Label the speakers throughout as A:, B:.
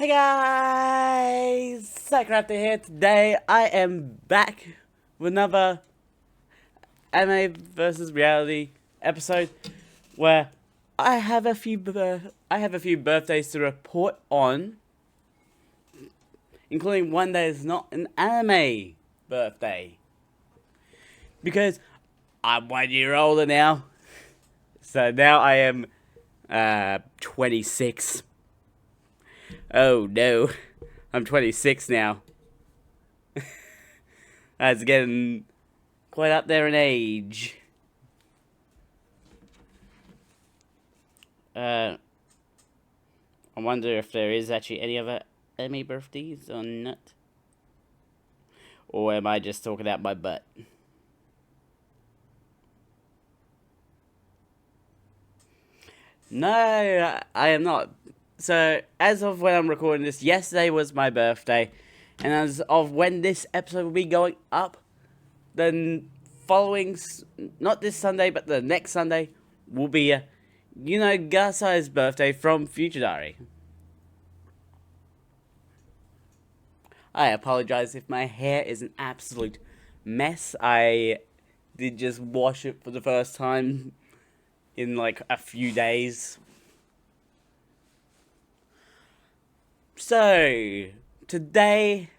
A: Hey guys, Cycrafter here. Today I am back with another anime versus reality episode where I have a few birthdays to report on, including one that is not an anime birthday because I'm 1 year older now. So now I am 26. Oh no, I'm 26 now. That's getting quite up there in age. I wonder if there is actually any other anime birthdays or not. Or am I just talking out my butt? No, I am not. So, as of when I'm recording this, yesterday was my birthday. And as of when this episode will be going up, then following, not this Sunday, but the next Sunday, will be, Gasai's birthday from Future Diary. I apologize if my hair is an absolute mess. I did just wash it for the first time in like a few days. So, today,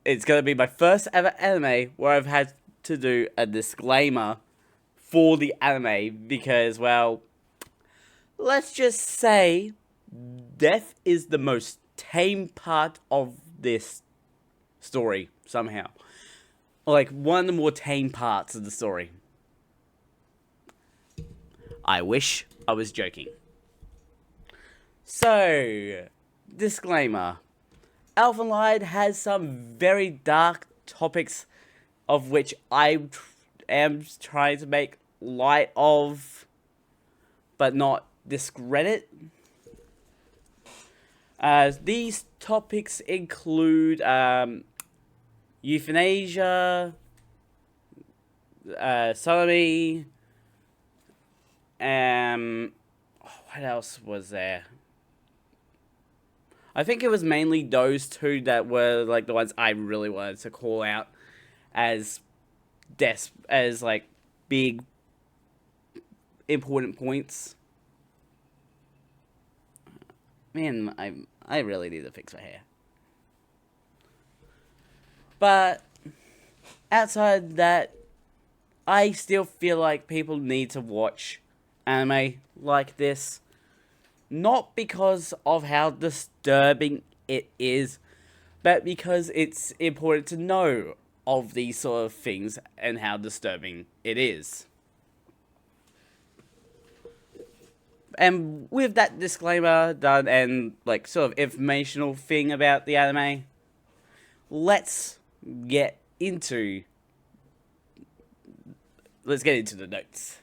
A: it's going to be my first ever anime where I've had to do a disclaimer for the anime because, well, let's just say death is the most tame part of this story, somehow. Like, one of the more tame parts of the story. I wish I was joking. So, disclaimer. Elfen has some very dark topics of which I am trying to make light of, but not discredit. These topics include euthanasia, sodomy, what else was there? I think it was mainly those two that were like the ones I really wanted to call out as like big important points. Man, I really need to fix my hair. But outside that, I still feel like people need to watch anime like this. Not because of how disturbing it is, but because it's important to know of these sort of things and how disturbing it is. And with that disclaimer done and like sort of informational thing about the anime, let's get into the notes.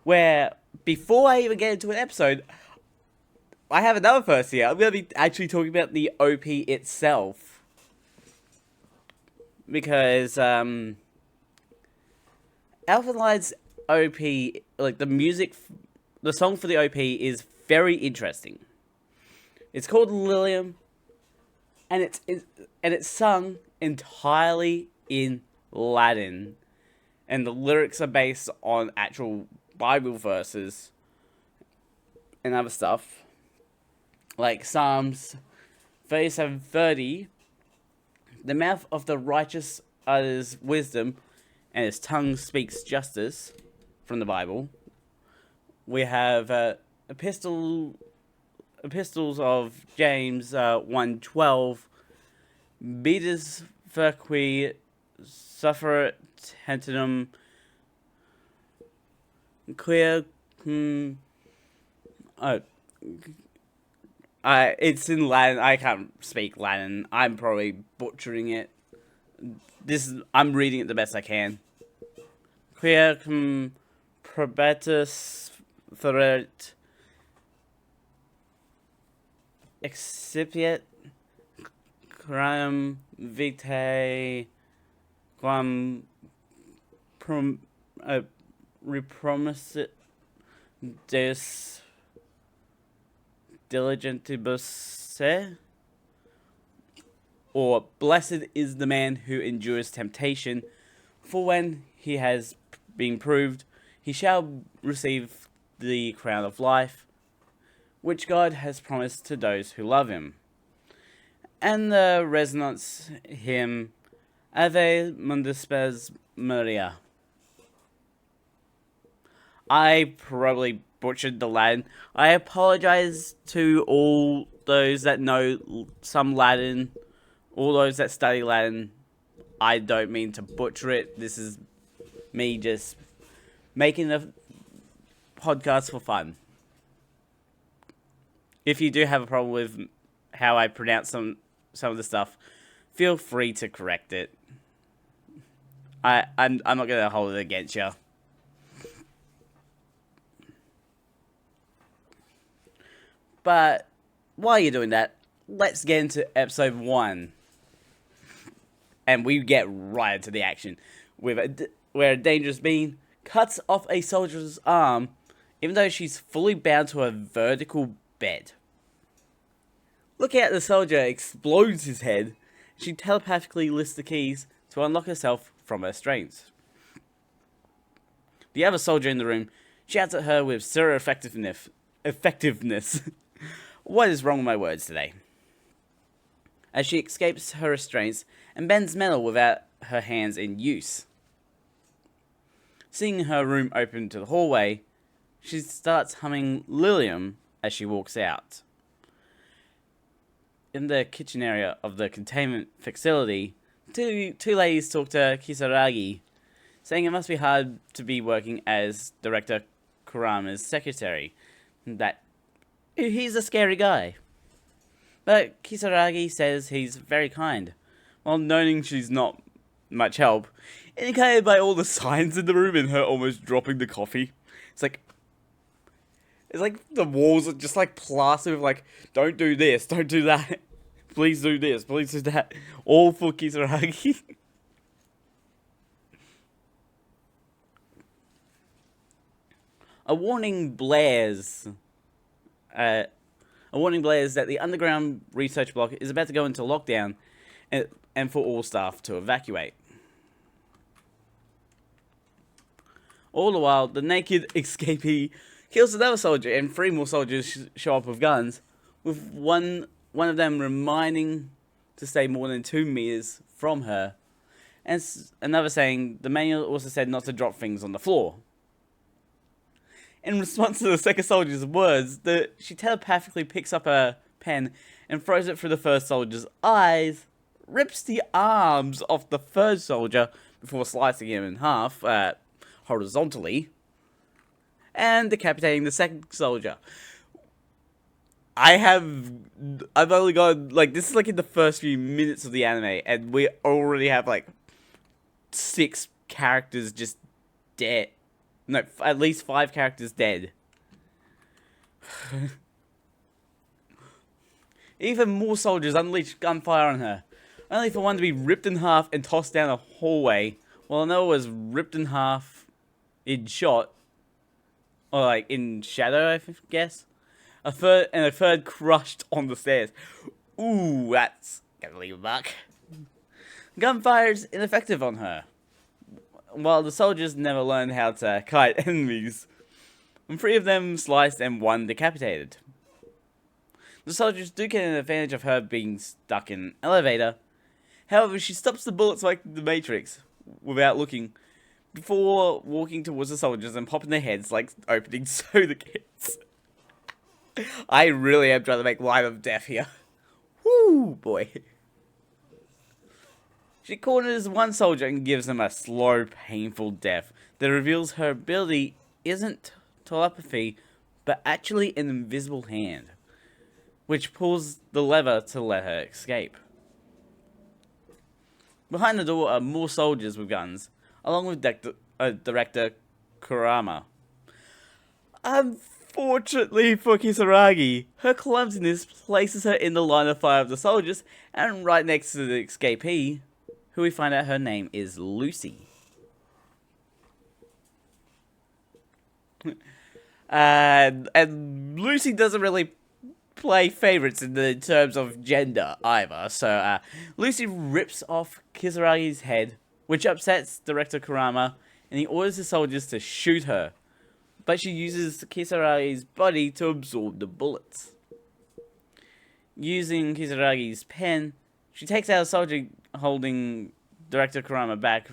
A: Where before I even get into an episode, I have another first here. I'm going to be actually talking about the OP itself. Because, Elfen Light's OP, like the song for the OP is very interesting. It's called Lilium, and it's sung entirely in Latin. And the lyrics are based on actual Bible verses and other stuff like Psalms 37:30. The mouth of the righteous utters wisdom, and his tongue speaks justice. From the Bible, we have epistles of James 1:12. Beatus verqui sufferet tentinum queer. It's in Latin. I can't speak Latin. I'm probably butchering it. I'm reading it the best I can. Queer probatus feret excipiet cram vitae quam repromisit Deus diligentibus, or blessed is the man who endures temptation, for when he has been proved, he shall receive the crown of life, which God has promised to those who love him. And the resonance hymn, Ave Mundus Spes Maria. I probably butchered the Latin. I apologize to all those that know some Latin, all those that study Latin. I don't mean to butcher it. This is me just making a podcast for fun. If you do have a problem with how I pronounce some of the stuff, feel free to correct it. I'm not gonna hold it against you. But while you're doing that, let's get into episode 1. And we get right into the action, where a dangerous being cuts off a soldier's arm, even though she's fully bound to a vertical bed. Looking at the soldier explodes his head, she telepathically lifts the keys to unlock herself from her restraints. The other soldier in the room shouts at her with zero effectiveness. What is wrong with my words today? As she escapes her restraints and bends metal without her hands in use. Seeing her room open to the hallway, she starts humming Lilium as she walks out. In the kitchen area of the containment facility, two ladies talk to Kisaragi, saying it must be hard to be working as Director Kurama's secretary, that he's a scary guy. But Kisaragi says he's very kind, while noting she's not much help, indicated by all the signs in the room and her almost dropping the coffee. It's like the walls are just like plastered with like, don't do this, don't do that, please do this, please do that, all for Kisaragi. A warning blares that the underground research block is about to go into lockdown and for all staff to evacuate. All the while, the naked escapee kills another soldier and 3 more soldiers show up with guns, with one of them reminding to stay more than 2 meters from her, and another saying the manual also said not to drop things on the floor. In response to the second soldier's words, she telepathically picks up a pen and throws it through the first soldier's eyes, rips the arms off the third soldier before slicing him in half, horizontally, and decapitating the second soldier. I've only got, like, this is like in the first few minutes of the anime, and we already have like 6 characters just dead. No, at least 5 characters dead. Even more soldiers unleash gunfire on her, only for one to be ripped in half and tossed down a hallway, while another was ripped in half in shot, or like in shadow, I guess. A third crushed on the stairs. Ooh, that's gonna leave a mark. Gunfire's ineffective on her, while the soldiers never learned how to kite enemies, and 3 of them sliced and 1 decapitated. The soldiers do get an advantage of her being stuck in an elevator. However, she stops the bullets like the Matrix, without looking, before walking towards the soldiers and popping their heads like opening soda cans. I really am trying to make light of death here. Woo, boy. She corners one soldier and gives him a slow, painful death that reveals her ability isn't telepathy, but actually an invisible hand, which pulls the lever to let her escape. Behind the door are more soldiers with guns, along with Director Kurama. Unfortunately for Kisaragi, her clumsiness places her in the line of fire of the soldiers and right next to the escapee, who we find out her name is Lucy. And Lucy doesn't really play favorites in the terms of gender either. So Lucy rips off Kisaragi's head, which upsets Director Kurama, and he orders the soldiers to shoot her. But she uses Kisaragi's body to absorb the bullets. Using Kisaragi's pen, she takes out a soldier holding Director Kurama back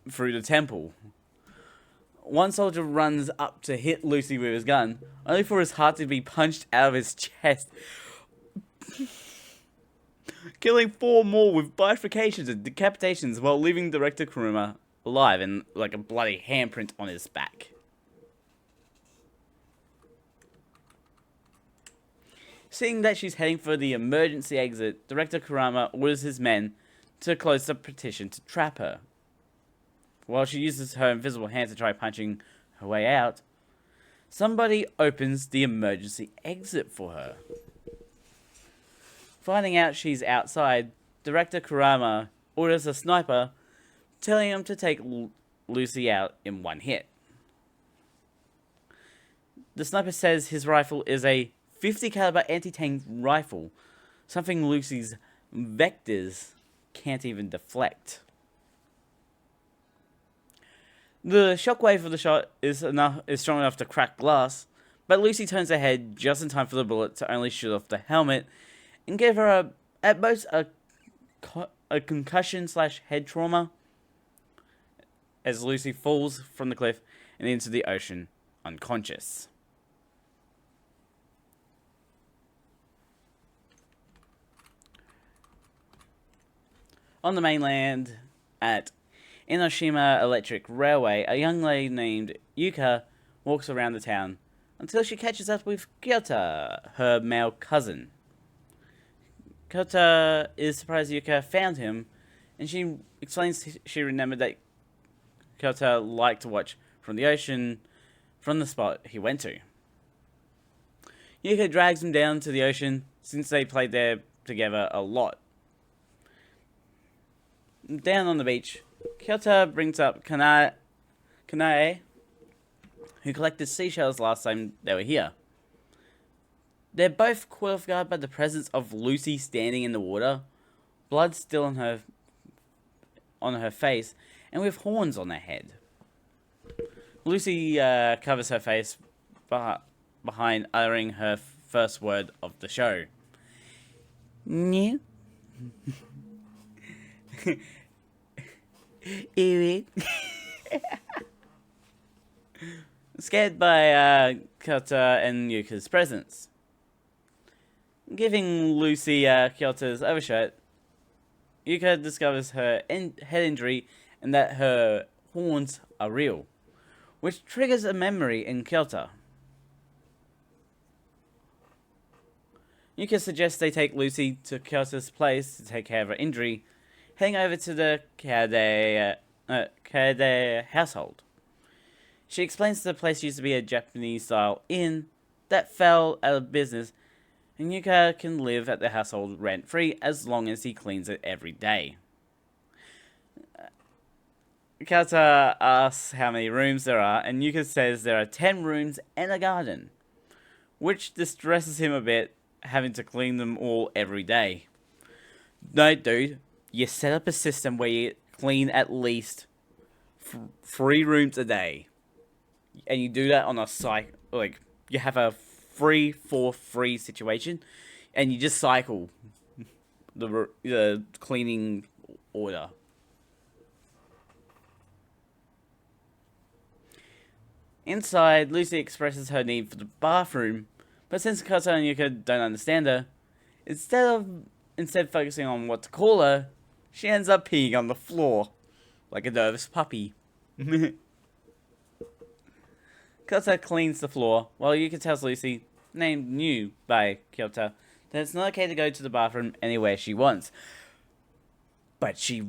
A: through the temple. One soldier runs up to hit Lucy with his gun, only for his heart to be punched out of his chest, killing 4 more with bifurcations and decapitations while leaving Director Kurama alive and like a bloody handprint on his back. Seeing that she's heading for the emergency exit, Director Kurama orders his men to close the partition to trap her. While she uses her invisible hand to try punching her way out, somebody opens the emergency exit for her. Finding out she's outside, Director Kurama orders a sniper, telling him to take Lucy out in one hit. The sniper says his rifle is a .50 caliber anti-tank rifle, something Lucy's vectors can't even deflect. The shockwave of the shot is strong enough to crack glass, but Lucy turns her head just in time for the bullet to only shoot off the helmet and give her at most a concussion/head trauma as Lucy falls from the cliff and into the ocean unconscious. On the mainland at Inoshima Electric Railway, a young lady named Yuka walks around the town until she catches up with Kyota, her male cousin. Kyota is surprised Yuka found him, and she explains she remembered that Kyota liked to watch from the ocean from the spot he went to. Yuka drags him down to the ocean since they played there together a lot. Down on the beach, Kyota brings up Kanae, who collected seashells last time they were here. They're both caught off guard by the presence of Lucy standing in the water, blood still on her face, and with horns on her head. Lucy covers her face behind uttering her first word of the show. New. Scared by Kyota and Yuka's presence. Giving Lucy Kyoto's overshirt, Yuka discovers her head injury and that her horns are real, which triggers a memory in Kyota. Yuka suggests they take Lucy to Kyoto's place to take care of her injury, heading over to the Kaede household. She explains the place used to be a Japanese-style inn that fell out of business, and Yuka can live at the household rent-free as long as he cleans it every day. Kyota asks how many rooms there are, and Yuka says there are 10 rooms and a garden, which distresses him a bit, having to clean them all every day. No, dude. You set up a system where you clean at least 3 rooms a day. And you do that on a cycle. Like, you have a 3-4-3 situation. And you just cycle the cleaning order. Inside, Lucy expresses her need for the bathroom. But since Kyota and Yuka don't understand her, instead focusing on what to call her, she ends up peeing on the floor, like a nervous puppy. Kyota cleans the floor, while Yuka tells Lucy, named new by Kyota, that it's not okay to go to the bathroom anywhere she wants. But she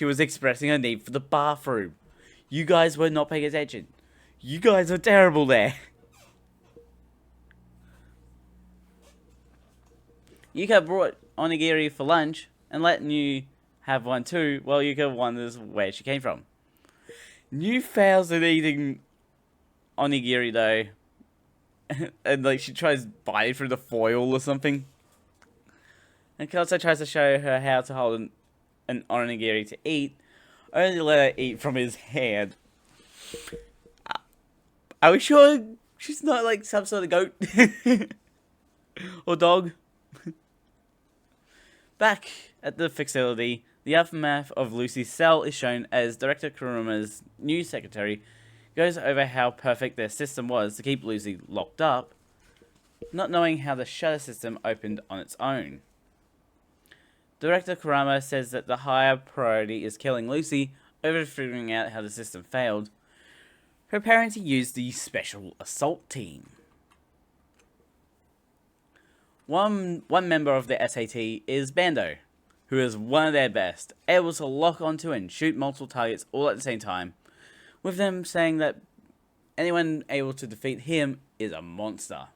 A: was expressing her need for the bathroom. You guys were not paying attention. You guys were terrible there. Yuka brought onigiri for lunch and let New have one too, while Yuka wonders where she came from. New fails at eating onigiri though, and like she tries biting through the foil or something. And Kyoto tries to show her how to hold an onigiri to eat, only to let her eat from his hand. Are we sure she's not like some sort of goat? Or dog? Back at the facility, the aftermath of Lucy's cell is shown as Director Kuruma's new secretary goes over how perfect their system was to keep Lucy locked up, not knowing how the shutter system opened on its own. Director Kurama says that the higher priority is killing Lucy over figuring out how the system failed, preparing to use the special assault team. One member of the SAT is Bando, who is one of their best, able to lock onto and shoot multiple targets all at the same time, with them saying that anyone able to defeat him is a monster.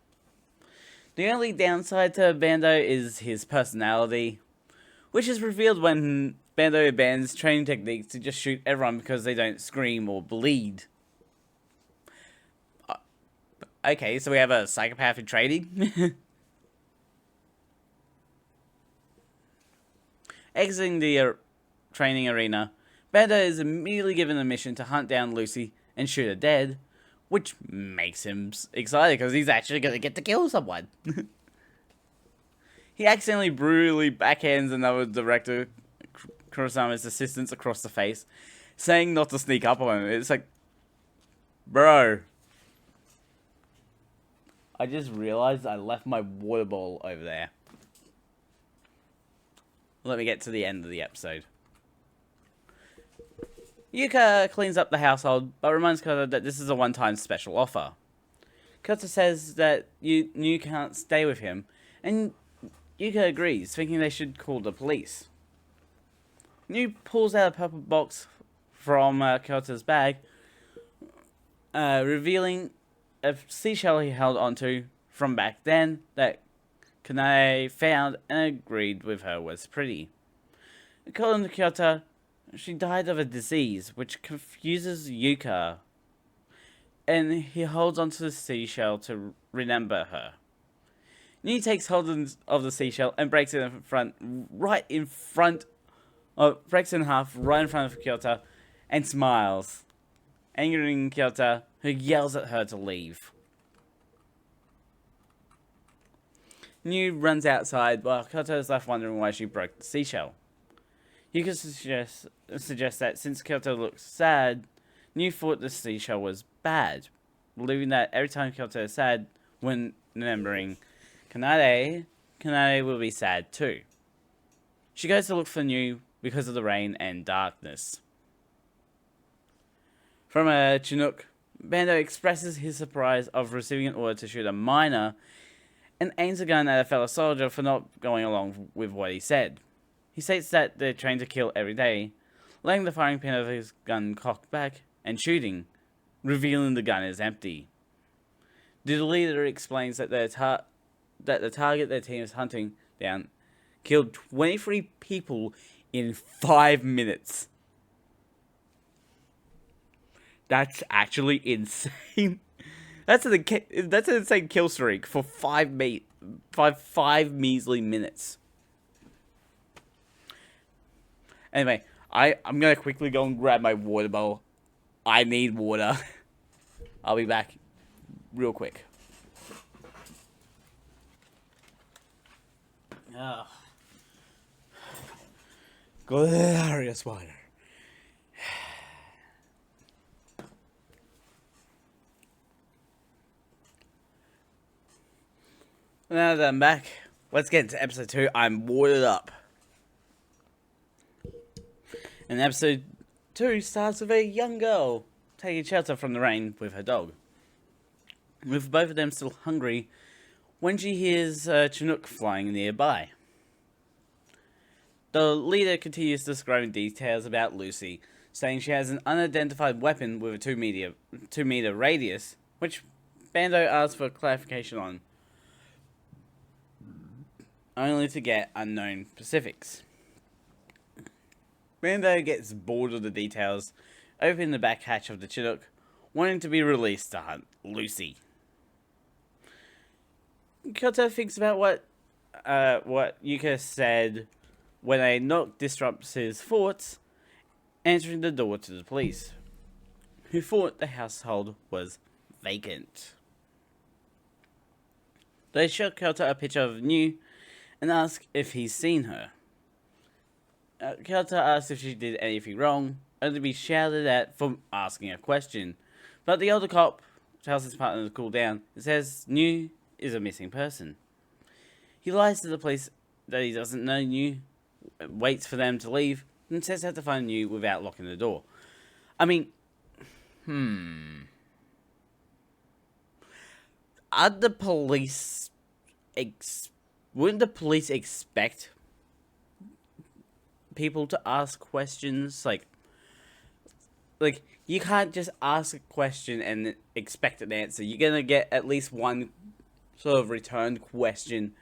A: The only downside to Bando is his personality, which is revealed when Bando abandons training techniques to just shoot everyone because they don't scream or bleed. Okay, so we have a psychopath in training? Exiting the training arena, Bando is immediately given a mission to hunt down Lucy and shoot her dead, which makes him excited because he's actually going to get to kill someone. He accidentally brutally backhands another director, Kurosama's assistants, across the face, saying not to sneak up on him. It's like, bro. I just realized I left my water bottle over there. Let me get to the end of the episode. Yuka cleans up the household, but reminds Kota that this is a one-time special offer. Kota says that you can't stay with him, and Yuka agrees, thinking they should call the police. New pulls out a purple box from Kota's bag, revealing a seashell he held onto from back then that Kanae found and agreed with her was pretty. According to Kyoto, she died of a disease which confuses Yuka, and he holds onto the seashell to remember her. Ni takes hold of the seashell and breaks it breaks it in half right in front of Kyoto and smiles, angering Kyoto, who yells at her to leave. New runs outside while Kyoto is left wondering why she broke the seashell. Yuka suggests that since Kyoto looks sad, New thought the seashell was bad, believing that every time Kyoto is sad when remembering Kanade will be sad too. She goes to look for New because of the rain and darkness. From a Chinook, Bando expresses his surprise of receiving an order to shoot a miner and aims a gun at a fellow soldier for not going along with what he said. He states that they're trained to kill every day, letting the firing pin of his gun cock back and shooting, revealing the gun is empty. The leader explains that the target their team is hunting down killed 23 people in 5 minutes. That's actually insane. That's an insane kill streak for 5 measly minutes. Anyway, I'm gonna quickly go and grab my water bowl. I need water. I'll be back real quick. Oh. Glorious water. Now that I'm back, let's get into episode 2. I'm watered up. And episode 2 starts with a young girl taking shelter from the rain with her dog. With both of them still hungry, when she hears a Chinook flying nearby. The leader continues describing details about Lucy, saying she has an unidentified weapon with a 2 meter radius, which Bando asks for clarification on, only to get unknown specifics. Bando gets bored of the details, opening the back hatch of the Chinook, wanting to be released to hunt Lucy. Kyoto thinks about what Yuka said when a knock disrupts his thoughts, answering the door to the police, who thought the household was vacant. They show Kyoto a picture of New and ask if he's seen her. Kyoto asks if she did anything wrong, only to be shouted at for asking a question. But the older cop tells his partner to cool down and says New is a missing person. He lies to the police that he doesn't know New, waits for them to leave, and says how to find New without locking the door. I mean, are the police... wouldn't the police expect people to ask questions? Like, you can't just ask a question and expect an answer. You're gonna get at least one sort of return question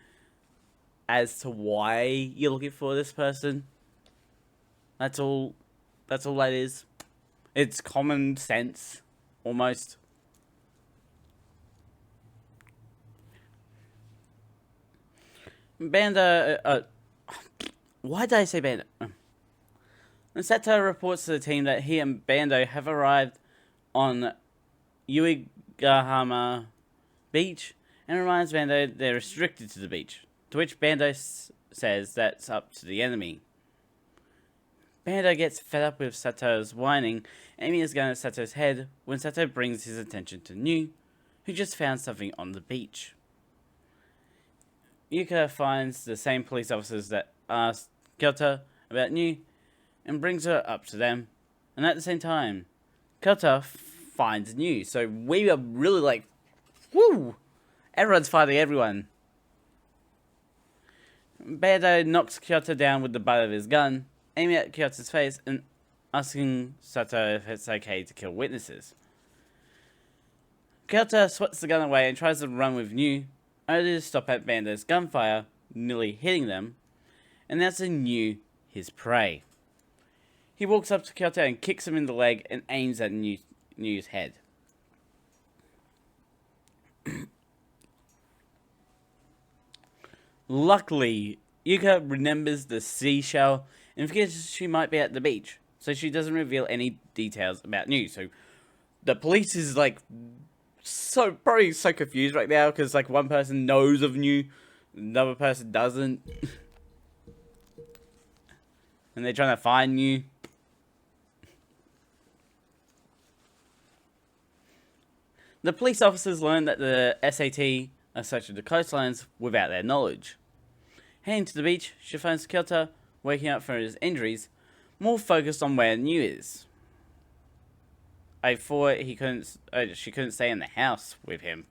A: as to why you're looking for this person. That's all that is. It's common sense, almost. Banda, why did I say Banda? Seto reports to the team that he and Bando have arrived on Uegahama Beach and reminds Bando they're restricted to the beach, to which Bando says that's up to the enemy. Bando gets fed up with Sato's whining, aiming his gun at Sato's head when Sato brings his attention to New, who just found something on the beach. Yuka finds the same police officers that asked Kyoto about New and brings her up to them, and at the same time, Kyoto finds New. So we are really like, woo! Everyone's fighting everyone. Bando knocks Kyoto down with the butt of his gun, aiming at Kyoto's face and asking Sato if it's okay to kill witnesses. Kyoto swats the gun away and tries to run with New, only to stop at Bando's gunfire, nearly hitting them, and that's New his prey. He walks up to Kyoto and kicks him in the leg and aims at New's head. Luckily, Yuka remembers the seashell and figures she might be at the beach, so she doesn't reveal any details about New. So the police is like probably so confused right now because like one person knows of New, another person doesn't, and they're trying to find New. The police officers learn that the SAT are searching the coastlines without their knowledge. Heading to the beach, she finds Kyoto waking up from his injuries, more focused on where New is. I thought she couldn't stay in the house with him.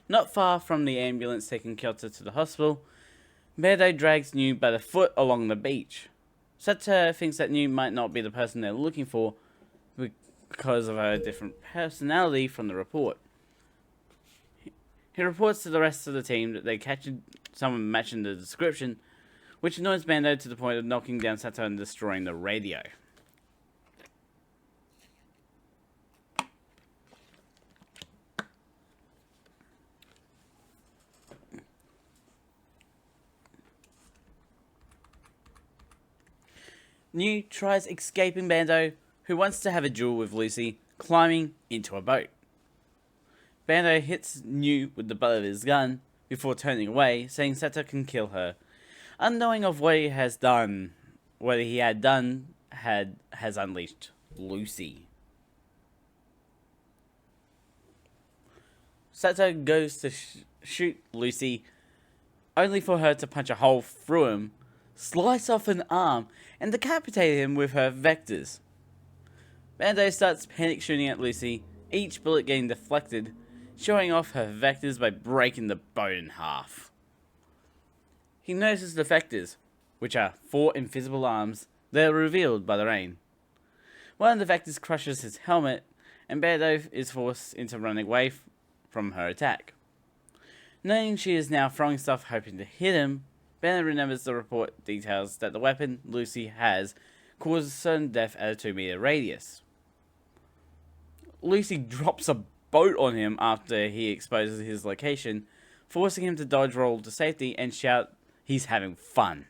A: Not far from the ambulance taking Kyoto to the hospital, Bando drags New by the foot along the beach. Sato thinks that New might not be the person they're looking for because of her different personality from the report. He reports to the rest of the team that they catch someone matching the description, which annoys Bando to the point of knocking down Sato and destroying the radio. New tries escaping Bando, who wants to have a duel with Lucy, climbing into a boat. Bando hits New with the butt of his gun before turning away, saying Sato can kill her, unknowing of what he has done. What he had done has unleashed Lucy. Sato goes to shoot Lucy, only for her to punch a hole through him, slice off an arm, and decapitate him with her vectors. Bando starts panic shooting at Lucy, each bullet getting deflected, showing off her vectors by breaking the boat in half. He notices the vectors, which are 4 invisible arms that are revealed by the rain. One of the vectors crushes his helmet, and Bando is forced into running away from her attack. Knowing she is now throwing stuff hoping to hit him, Bando remembers the report details that the weapon Lucy has causes certain death at a 2-meter radius. Lucy drops a boat on him after he exposes his location, forcing him to dodge roll to safety and shout he's having fun.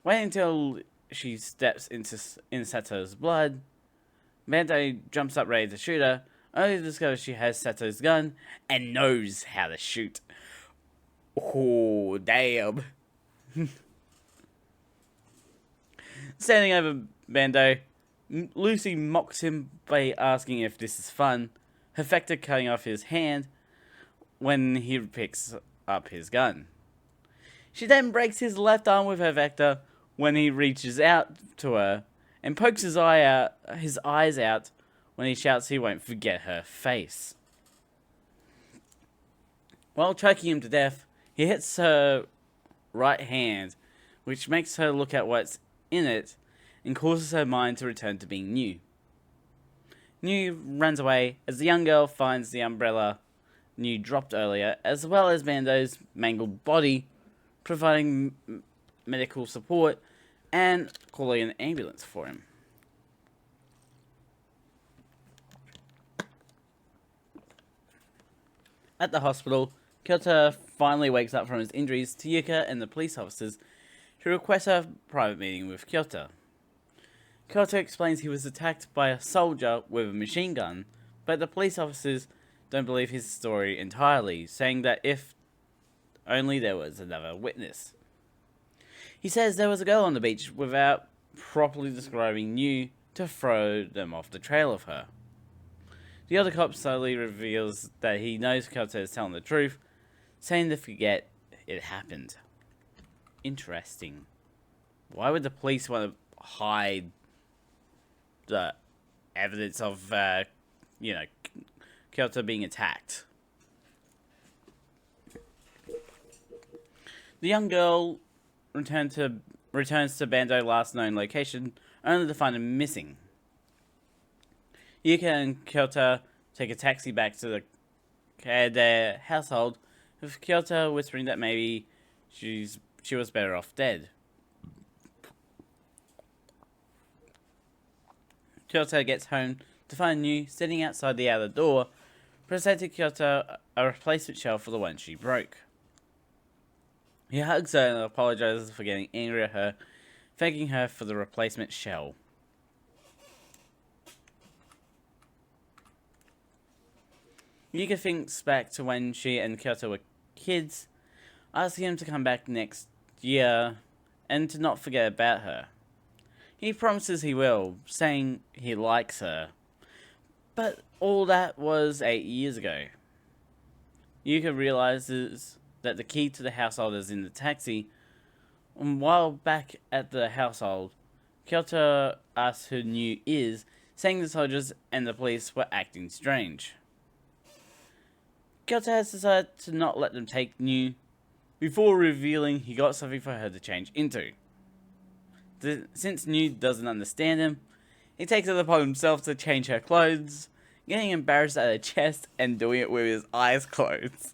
A: Waiting until she steps into Sato's blood, Bando jumps up ready to shoot her, only to discover she has Sato's gun and knows how to shoot. Oh, damn. Standing over Bando, Lucy mocks him by asking if this is fun, her vector cutting off his hand when he picks up his gun. She then breaks his left arm with her vector when he reaches out to her and pokes his eyes out when he shouts he won't forget her face. While choking him to death, he hits her right hand, which makes her look at what's in it and causes her mind to return to being new. New runs away as the young girl finds the umbrella New dropped earlier, as well as Bando's mangled body, providing medical support and calling an ambulance for him. At the hospital, Kyoto finally wakes up from his injuries to Yuka and the police officers, who request a private meeting with Kyoto. Kyoto explains he was attacked by a soldier with a machine gun, but the police officers don't believe his story entirely, saying that if only there was another witness. He says there was a girl on the beach without properly describing New to throw them off the trail of her. The other cop slowly reveals that he knows Kyoto is telling the truth, saying to forget it happened. Interesting. Why would the police want to hide the evidence of, Kyoto being attacked? The young girl returns to Bando's last known location, only to find him missing. Yuka and Kyoto take a taxi back to their household, with Kyoto whispering that maybe she was better off dead. Kyoto gets home to find New sitting outside the outer door, presenting Kyoto a replacement shell for the one she broke. He hugs her and apologizes for getting angry at her, thanking her for the replacement shell. Yuka thinks back to when she and Kyoto were kids, asking him to come back next year and to not forget about her. He promises he will, saying he likes her. But all that was 8 years ago. Yuka realizes that the key to the household is in the taxi, and while back at the household, Kyoto asks who New is, saying the soldiers and the police were acting strange. Kyoto has decided to not let them take New, before revealing he got something for her to change into. Since New doesn't understand him, he takes it upon himself to change her clothes, getting embarrassed at her chest and doing it with his eyes closed.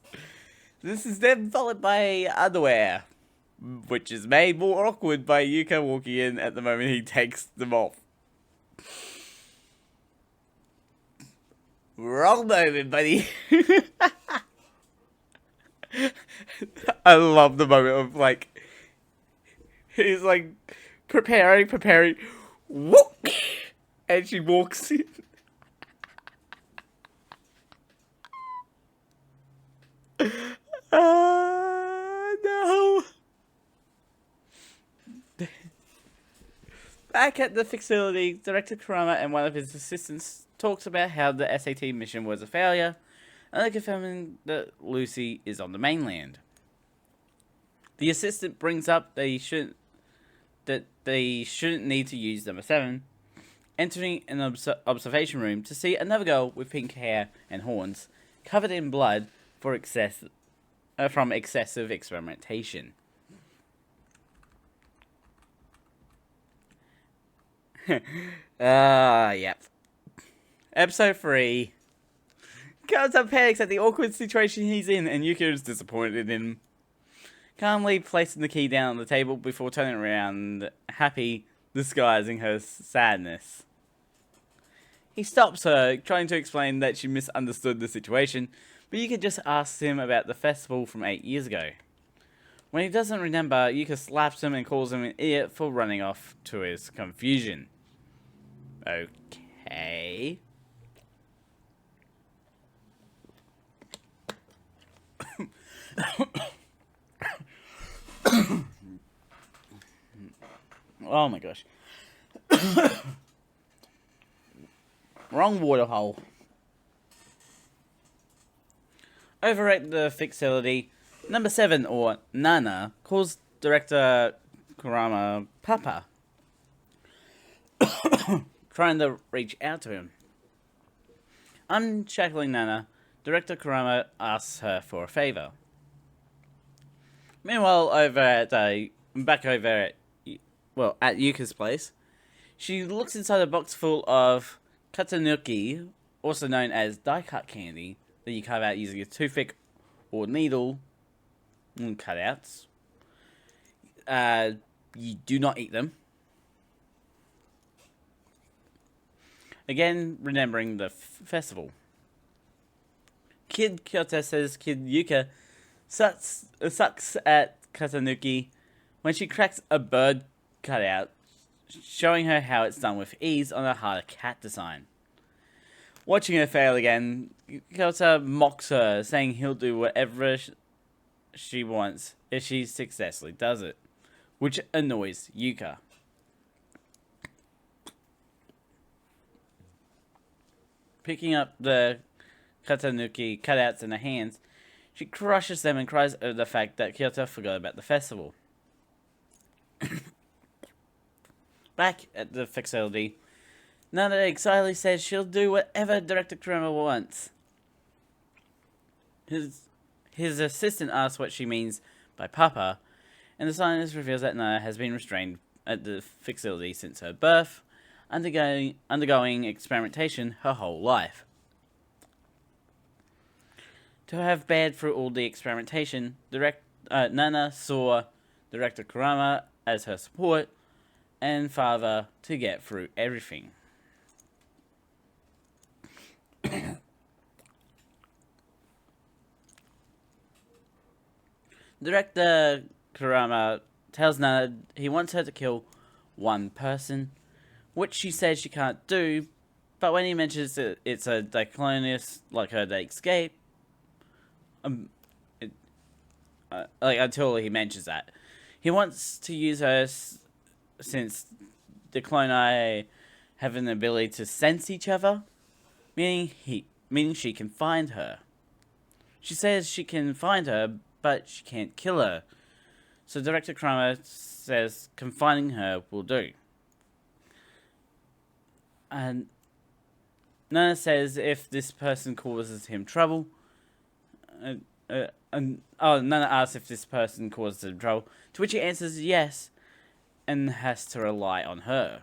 A: This is then followed by underwear, which is made more awkward by Yuka walking in at the moment he takes them off. Wrong moment, buddy. I love the moment of, like, he's, like, preparing, whoop, and she walks in. No. Back at the facility, Director Kurama and one of his assistants talks about how the SAT mission was a failure, and they're confirming that Lucy is on the mainland. The assistant brings up they shouldn't need to use number 7, entering an observation room to see another girl with pink hair and horns, covered in blood from excessive experimentation. Yep. Episode 3. Kyoto panics at the awkward situation he's in, and Yuka is disappointed in him. Calmly placing the key down on the table before turning around, happy, disguising her sadness. He stops her, trying to explain that she misunderstood the situation, but Yuka just asks him about the festival from 8 years ago. When he doesn't remember, Yuka slaps him and calls him an idiot for running off to his confusion. Okay. Oh my gosh. Wrong waterhole. Over at the facility, number 7, or Nana, calls director Kurama Papa, trying to reach out to him. Unshackling Nana, director Kurama asks her for a favor. Meanwhile, at Yuka's place, she looks inside a box full of katanuki, also known as die-cut candy, that you carve out using a toothpick or needle cutouts. You do not eat them. Again, remembering the festival. Kid Kyoto says Kid Yuka sucks at katanuki when she cracks a bird cutout, showing her how it's done with ease on a harder cat design. Watching her fail again, Kyoto mocks her, saying he'll do whatever she wants if she successfully does it, which annoys Yuka. Picking up the katanuki cutouts in her hands, she crushes them and cries over the fact that Kyoto forgot about the festival. Back at the facility, Nana excitedly says she'll do whatever Director Kurama wants. His assistant asks what she means by Papa, and the scientist reveals that Nana has been restrained at the facility since her birth, undergoing experimentation her whole life. To have bared through all the experimentation, Nana saw Director Kurama as her support and father to get through everything. Director Kurama tells Nana he wants her to kill one person, which she says she can't do, but when he mentions that it's a Diaclonius like her to escape, until he mentions that, he wants to use her since the cloni have an ability to sense each other, meaning she can find her. She says she can find her, but she can't kill her. So Director Kurama says confining her will do. And Nana says if this person causes him trouble, Nana asks if this person causes him trouble, to which he answers yes, and has to rely on her.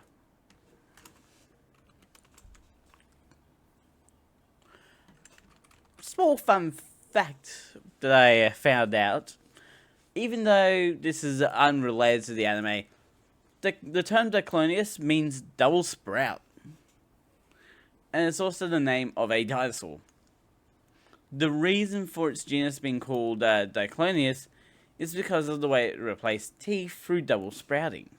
A: Small fun fact that I found out, even though this is unrelated to the anime, the term Diaclonius means double sprout, and it's also the name of a dinosaur. The reason for its genus being called Diaclonius is because of the way it replaced teeth through double sprouting.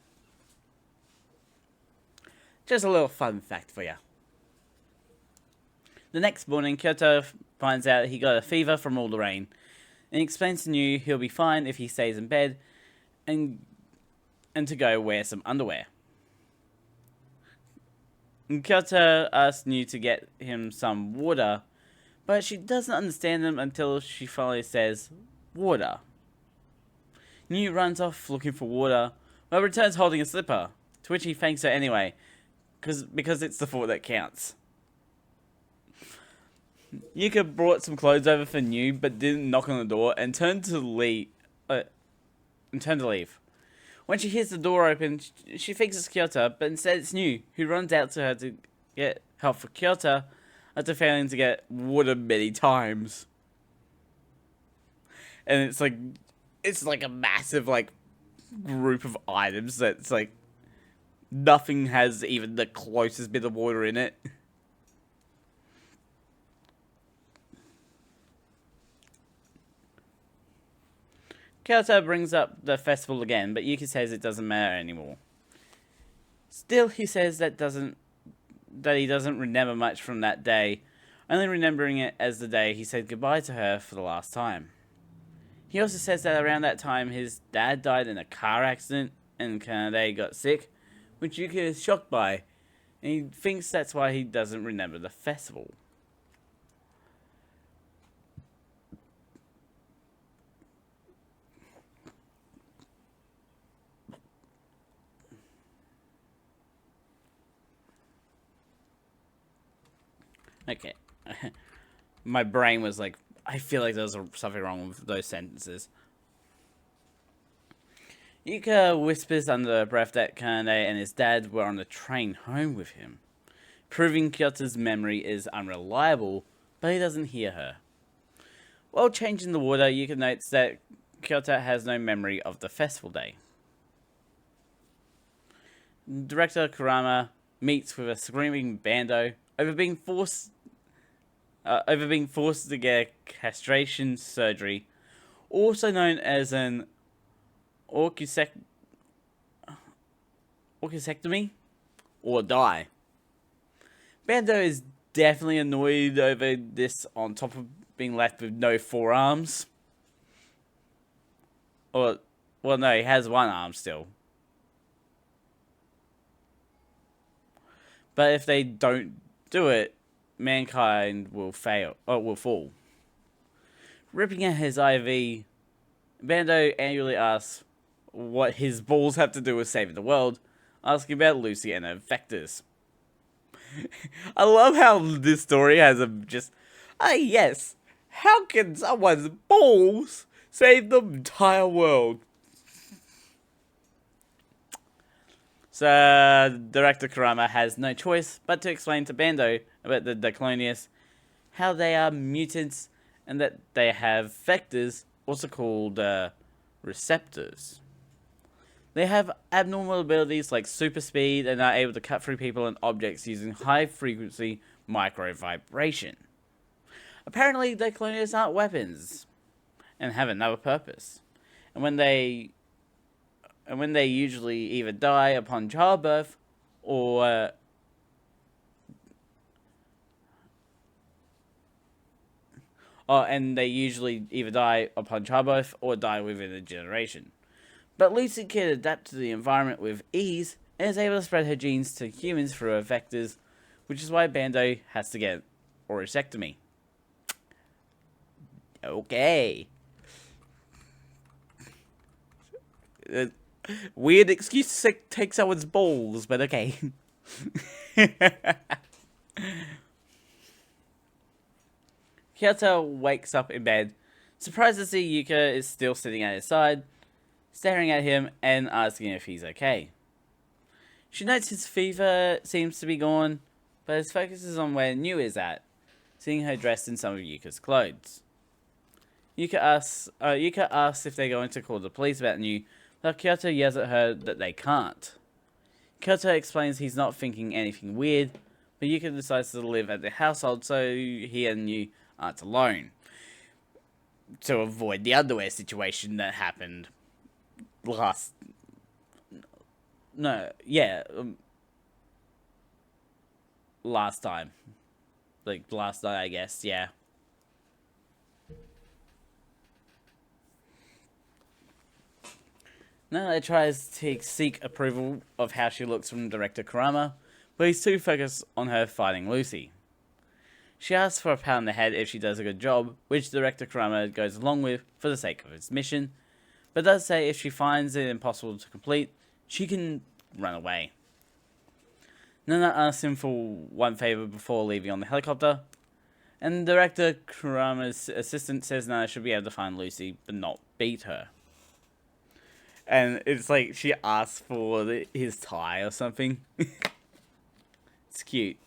A: Just a little fun fact for you. The next morning, Kyoto finds out he got a fever from all the rain, and explains to New he'll be fine if he stays in bed, and to go wear some underwear. And Kyoto asks New to get him some water, but she doesn't understand him until she finally says, water. New runs off looking for water, but returns holding a slipper, to which he thanks her anyway, because it's the thought that counts. Yuka brought some clothes over for New, but didn't knock on the door and turned to leave. When she hears the door open, she thinks it's Kyoto, but instead it's New, who runs out to her to get help for Kyoto after failing to get water many times. And it's like a massive group of items that's nothing has even the closest bit of water in it. Kyoto brings up the festival again, but Yuka says it doesn't matter anymore. Still, he says that he doesn't remember much from that day, only remembering it as the day he said goodbye to her for the last time. He also says that around that time his dad died in a car accident and Kanade got sick, which Yuka is shocked by, and he thinks that's why he doesn't remember the festival. Okay. My brain was like, I feel like there was something wrong with those sentences. Yuka whispers under her breath that Kanade and his dad were on the train home with him, proving Kyoto's memory is unreliable, but he doesn't hear her. While changing the water, Yuka notes that Kyoto has no memory of the festival day. Director Kurama meets with a screaming Bando over being forced to get castration surgery, also known as an orchesectomy, or die. Bando is definitely annoyed over this, on top of being left with no forearms. Well, no, he has one arm still. But if they don't do it, mankind will fall. Ripping at his IV, Bando angrily asks what his balls have to do with saving the world, asking about Lucy and her vectors. I love how this story has yes, how can someone's balls save the entire world? So, Director Kurama has no choice but to explain to Bando about the Diclonius, how they are mutants, and that they have vectors, also called receptors. They have abnormal abilities like super speed and are able to cut through people and objects using high-frequency micro-vibration. Apparently, Diclonius aren't weapons, and have another purpose. And when they usually either die upon childbirth or die within a generation. But Lucy can adapt to the environment with ease and is able to spread her genes to humans through her vectors, which is why Bando has to get orchesectomy. Okay. Weird excuse to take someone's balls, but okay. Kyoto wakes up in bed, surprised to see Yuka is still sitting at his side, staring at him and asking if he's okay. She notes his fever seems to be gone, but his focus is on where New is at, seeing her dressed in some of Yuka's clothes. Yuka asks if they're going to call the police about New, but Kyoto yells at her that they can't. Kyoto explains he's not thinking anything weird, but Yuka decides to live at the household so he and New aren't alone, to avoid the underwear situation that happened last time. Like, last night, I guess, yeah. Nana tries to seek approval of how she looks from Director Kurama, but he's too focused on her fighting Lucy. She asks for a pat on the head if she does a good job, which Director Kurama goes along with for the sake of his mission, but does say if she finds it impossible to complete, she can run away. Nana asks him for one favor before leaving on the helicopter, and Director Kurama's assistant says Nana should be able to find Lucy, but not beat her. And it's like she asks for his tie or something. It's cute.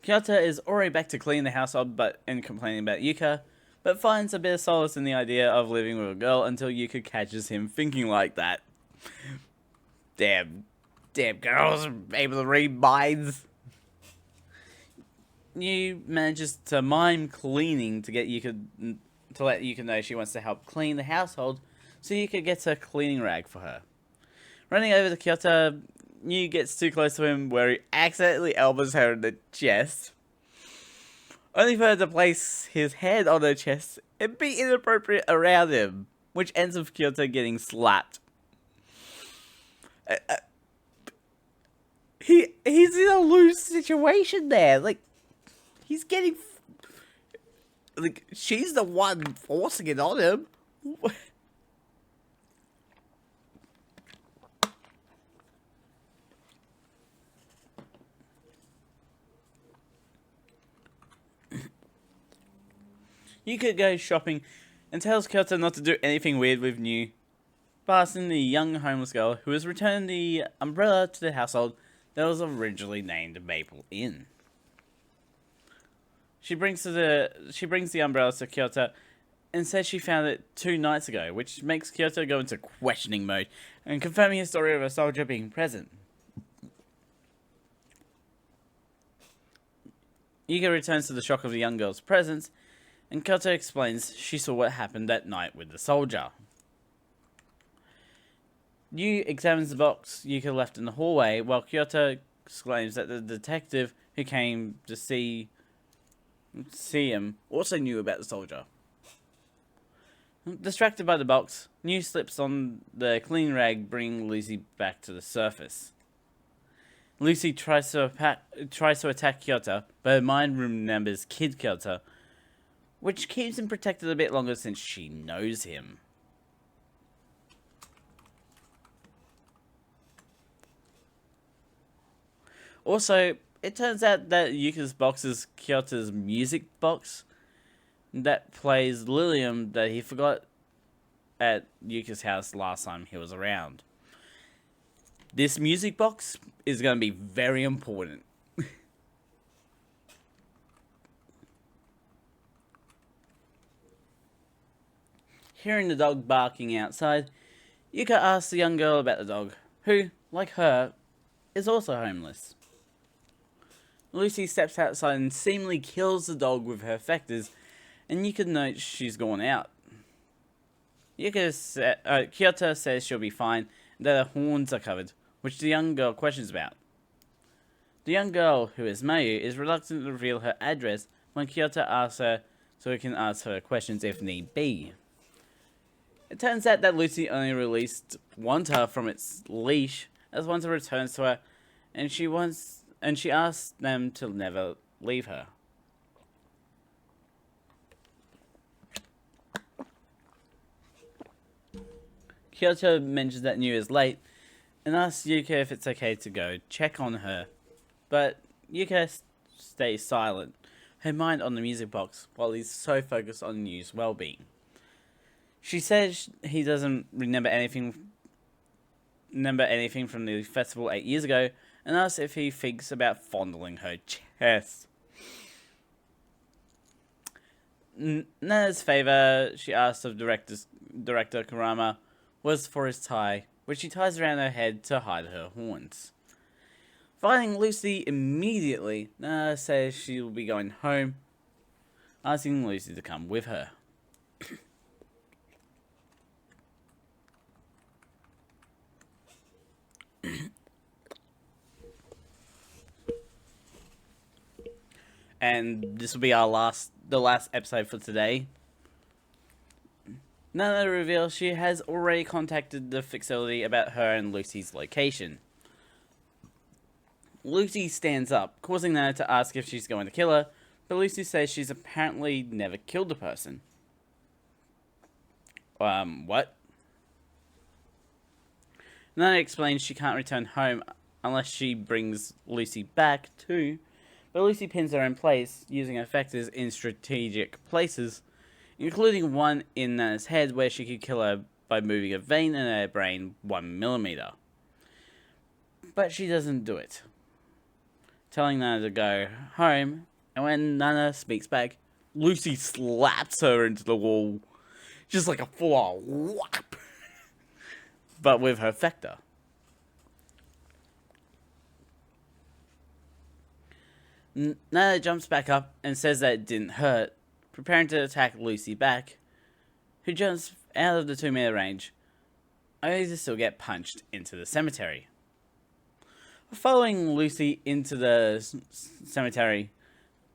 A: Kyoto is already back to clean the household and complaining about Yuka, but finds a bit of solace in the idea of living with a girl until Yuka catches him thinking like that. Damn Damn girls are able to read minds. Yu manages to mime cleaning to let Yuka know she wants to help clean the household, so Yuka gets a cleaning rag for her. Running over to Kyoto, Yu gets too close to him where he accidentally elbows her in the chest. Only for her to place his head on her chest and be inappropriate around him, which ends with Kyoto getting slapped. He's in a loose situation there. Like, he's getting... Like, she's the one forcing it on him. Yuka goes shopping and tells Kyoto not to do anything weird with New, passing the young homeless girl who has returned the umbrella to the household that was originally named Maple Inn. She brings the umbrella to Kyoto and says she found it 2 nights ago, which makes Kyoto go into questioning mode and confirming his story of a soldier being present. Yuka returns to the shock of the young girl's presence, and Kyoto explains she saw what happened that night with the soldier. Yu examines the box Yuka left in the hallway, while Kyoto exclaims that the detective who came to see him also knew about the soldier. Distracted by the box, Yu slips on the clean rag, bringing Lucy back to the surface. Lucy tries to attack Kyoto, but her mind remembers Kid Kyoto, which keeps him protected a bit longer since she knows him. Also, it turns out that Yuka's box is Kyoto's music box that plays Lilium that he forgot at Yuka's house last time he was around. This music box is going to be very important. Hearing the dog barking outside, Yuka asks the young girl about the dog, who, like her, is also homeless. Lucy steps outside and seemingly kills the dog with her effectors, and Yuka notes she's gone out. Kyoto says she'll be fine, and that her horns are covered, which the young girl questions about. The young girl, who is Mayu, is reluctant to reveal her address when Kyoto asks her so he can ask her questions if need be. It turns out that Lucy only released Wanta from its leash as Wanta returns to her, and she asks them to never leave her. Kyoto mentions that New is late and asks Yuka if it's okay to go check on her, but Yuka stays silent, her mind on the music box while he's so focused on New's well-being. She says he doesn't remember anything from the festival 8 years ago, and asks if he thinks about fondling her chest. Nana's favor, she asks of director Kurama, was for his tie, which she ties around her head to hide her horns. Finding Lucy immediately, Nana says she will be going home, asking Lucy to come with her. And this will be the last episode for today. Nana reveals she has already contacted the facility about her and Lucy's location. Lucy stands up, causing Nana to ask if she's going to kill her, but Lucy says she's apparently never killed a person. What? Nana explains she can't return home unless she brings Lucy back too, but Lucy pins her in place, using effectors in strategic places, including one in Nana's head where she could kill her by moving a vein in her brain 1 millimeter. But she doesn't do it, telling Nana to go home, and when Nana speaks back, Lucy slaps her into the wall, just like a full-on whap, but with her effector. Nana jumps back up and says that it didn't hurt, preparing to attack Lucy back, who jumps out of the 2-meter range, only to still get punched into the cemetery. Following Lucy into the cemetery,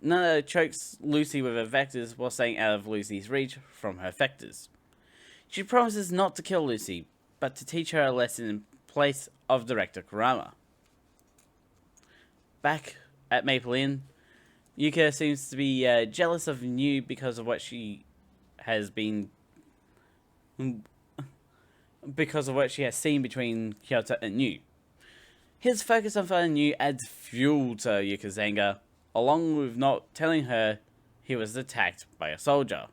A: Nana chokes Lucy with her vectors while staying out of Lucy's reach from her vectors. She promises not to kill Lucy, but to teach her a lesson in place of Director Kurama. Back at Maple Inn, Yuka seems to be jealous of New because of what she has seen between Kyoto and New. His focus on finding New adds fuel to Yuka's anger, along with not telling her he was attacked by a soldier.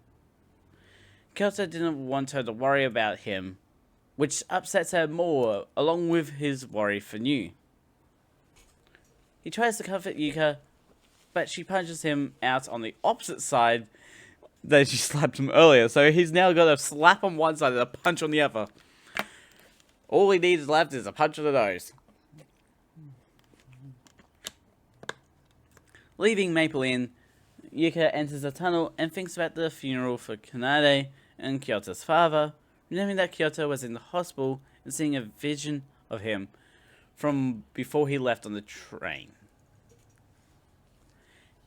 A: Kyoto didn't want her to worry about him, which upsets her more, along with his worry for New. He tries to comfort Yuka, but she punches him out on the opposite side that she slapped him earlier, so he's now got a slap on one side and a punch on the other. All he needs left is a punch on the nose. Leaving Maple Inn, Yuka enters a tunnel and thinks about the funeral for Kanade and Kyoto's father, remembering that Kyoto was in the hospital and seeing a vision of him from before he left on the train.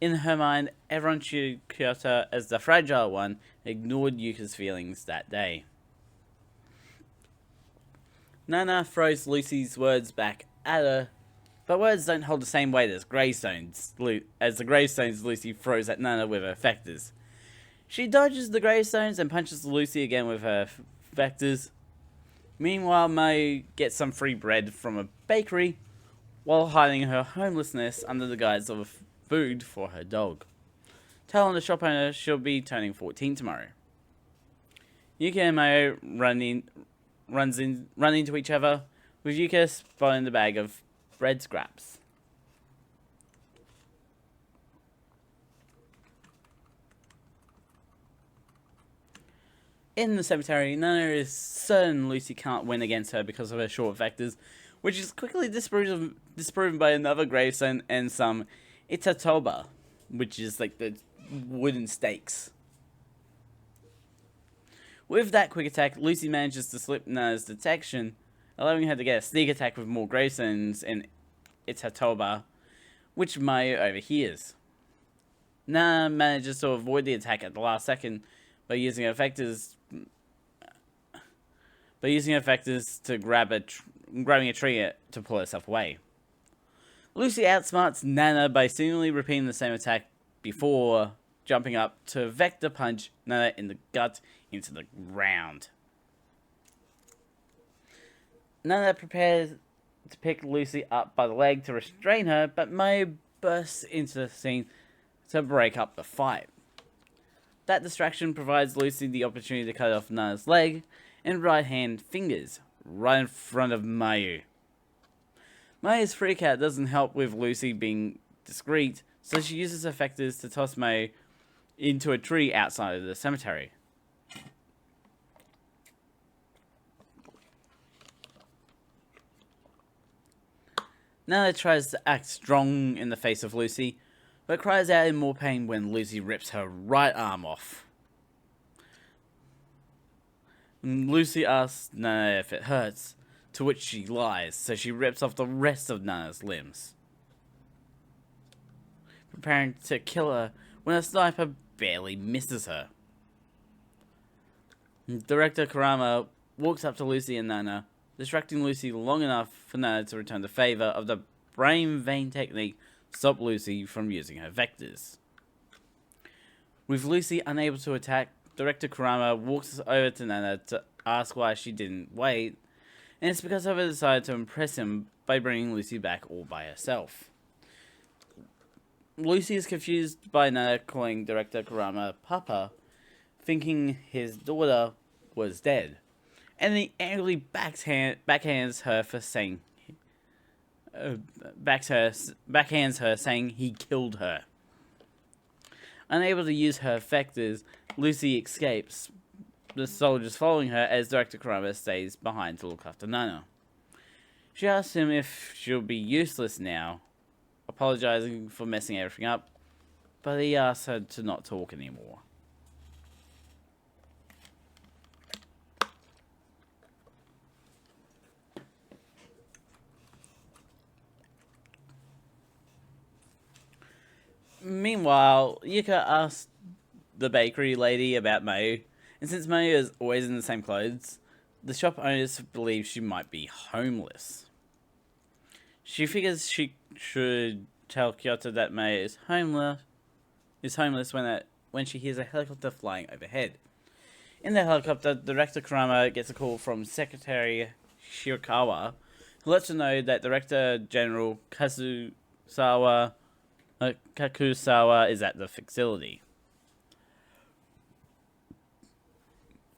A: In her mind, everyone treated Kyoto as the fragile one and ignored Yuka's feelings that day. Nana throws Lucy's words back at her, but words don't hold the same weight as the gravestones Lucy throws at Nana with her vectors. She dodges the gravestones and punches Lucy again with her vectors. Meanwhile, Mai gets some free bread from a bakery while hiding her homelessness under the guise of food for her dog. Telling the shop owner she'll be turning 14 tomorrow. Yuka and Mayo run into each other, with Yuka spotting the bag of bread scraps. In the cemetery, Nana is certain Lucy can't win against her because of her short vectors, which is quickly disproven by another gravestone and some itatoba, which is like the wooden stakes. With that quick attack, Lucy manages to slip Nana's detection, allowing her to get a sneak attack with more gravestones and itatoba, which Mai overhears. Nana manages to avoid the attack at the last second by using her vectors to grabbing a tree to pull herself away. Lucy outsmarts Nana by seemingly repeating the same attack before jumping up to vector punch Nana in the gut into the ground. Nana prepares to pick Lucy up by the leg to restrain her, but Mai bursts into the scene to break up the fight. That distraction provides Lucy the opportunity to cut off Nana's leg and right hand fingers right in front of Mayu. Mayu's freak out doesn't help with Lucy being discreet, so she uses her vectors to toss Mayu into a tree outside of the cemetery. Nana tries to act strong in the face of Lucy, but cries out in more pain when Lucy rips her right arm off. Lucy asks Nana if it hurts, to which she lies, so she rips off the rest of Nana's limbs, preparing to kill her when a sniper barely misses her. Director Kurama walks up to Lucy and Nana, distracting Lucy long enough for Nana to return the favor of the brain vein technique to stop Lucy from using her vectors. With Lucy unable to attack, Director Kurama walks over to Nana to ask why she didn't wait, and it's because of her desire to impress him by bringing Lucy back all by herself. Lucy is confused by Nana calling Director Kurama Papa, thinking his daughter was dead, and he angrily backhands her saying he killed her. Unable to use her vectors, Lucy escapes, the soldiers following her as Director Kurama stays behind to look after Nana. She asks him if she'll be useless now, apologizing for messing everything up, but he asks her to not talk anymore. Meanwhile, Yuka asks the bakery lady about Mayu, and since Mayu is always in the same clothes, the shop owners believe she might be homeless. She figures she should tell Kyoto that Mayu is homeless when she hears a helicopter flying overhead. In the helicopter, Director Kurama gets a call from Secretary Shirakawa, who lets her know that Director General Kakusawa is at the facility.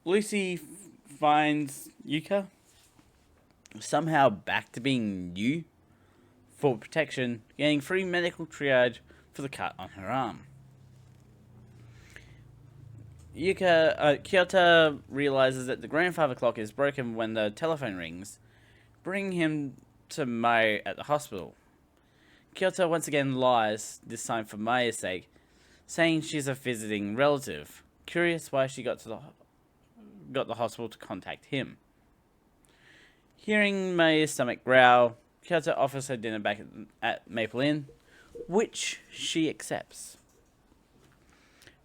A: Lucy finds Yuka somehow back to being new for protection, getting free medical triage for the cut on her arm. Kyoto realizes that the grandfather clock is broken when the telephone rings, bringing him to Mai at the hospital. Kyoto once again lies, this time for Mai's sake, saying she's a visiting relative, curious why she got the hospital to contact him. Hearing Mai's stomach growl, Kyoto offers her dinner back at Maple Inn, which she accepts.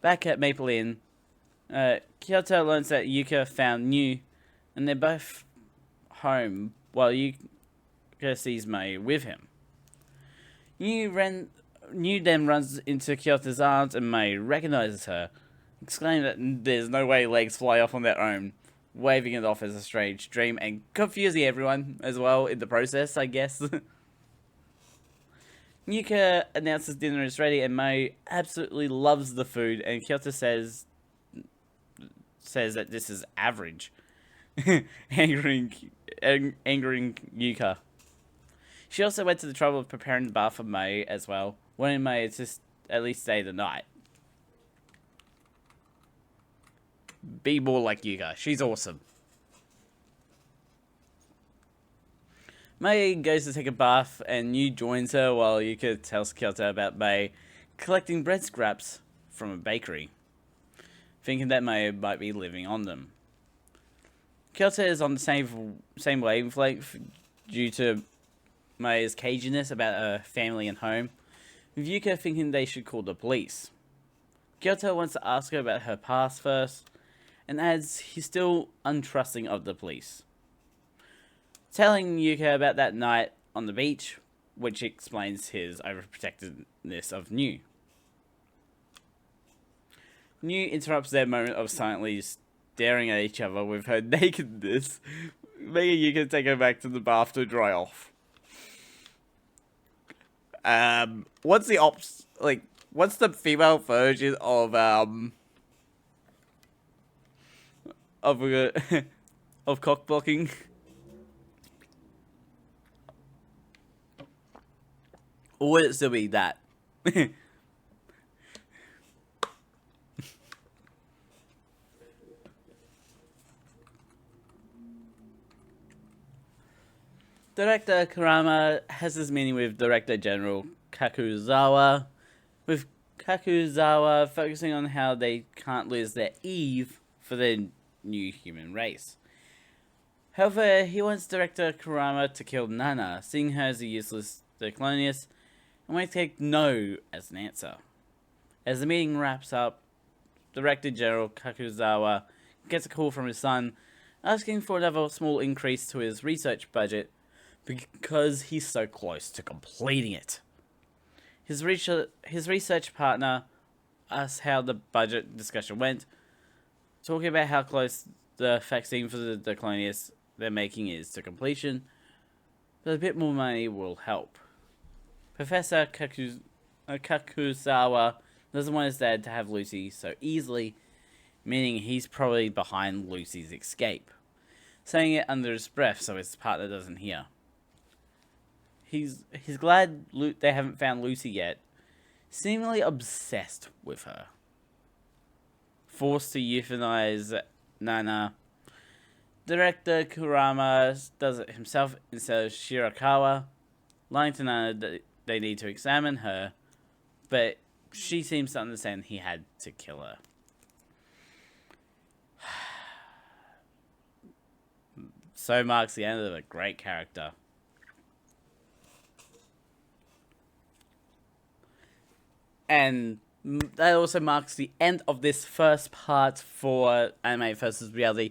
A: Back at Maple Inn, Kyoto learns that Yuka found New, and they're both home while Yuka sees Mai with him. New then runs into Kyoto's arms and Mai recognizes her, exclaiming that there's no way legs fly off on their own, waving it off as a strange dream and confusing everyone as well in the process, I guess. Yuka announces dinner is ready and Mai absolutely loves the food, and Kyoto says that this is average, angering Yuka. She also went to the trouble of preparing the bath for Mai as well, wanting Mai to at least stay the night. Be more like Yuka. She's awesome. Mai goes to take a bath and Yu joins her while Yuka tells Kyoto about Mai collecting bread scraps from a bakery, thinking that Mai might be living on them. Kyoto is on the same wavelength due to Mai's caginess about her family and home, with Yuka thinking they should call the police. Kyoto wants to ask her about her past first, and adds he's still untrusting of the police. Telling Yuka about that night on the beach, which explains his overprotectiveness of New. New interrupts their moment of silently staring at each other with her nakedness, making Yuka take her back to the bath to dry off. What's the female version of of cock blocking? Or would it still be that? Director Kurama has this meeting with Director General Kakuzawa, with Kakuzawa focusing on how they can't lose their Eve for their new human race. However, he wants Director Kurama to kill Nana, seeing her as a useless colonialist, and won't take no as an answer. As the meeting wraps up, Director General Kakuzawa gets a call from his son, asking for another small increase to his research budget, because he's so close to completing it. His research partner asks how the budget discussion went, talking about how close the vaccine for the colonists they're making is to completion, but a bit more money will help. Professor Kakusawa doesn't want his dad to have Lucy so easily, meaning he's probably behind Lucy's escape, saying it under his breath so his partner doesn't hear. He's glad they haven't found Lucy yet, seemingly obsessed with her. Forced to euthanize Nana, Director Kurama does it himself instead of Shirakawa, lying to Nana they need to examine her, but she seems to understand he had to kill her. So marks the end of a great character. And that also marks the end of this first part for Anime versus Reality.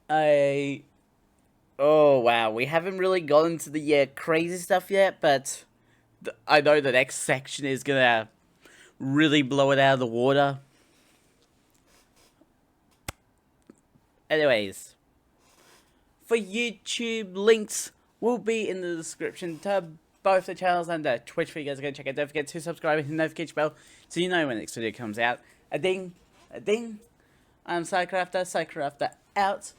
A: Oh wow, we haven't really gotten to the crazy stuff yet, but I know the next section is gonna really blow it out of the water. Anyways, for YouTube, links will be in the description to both the channels and the Twitch for you guys to go check out. Don't forget to subscribe and hit the notification bell so you know when the next video comes out. A ding, a ding. I'm Psycrafter out.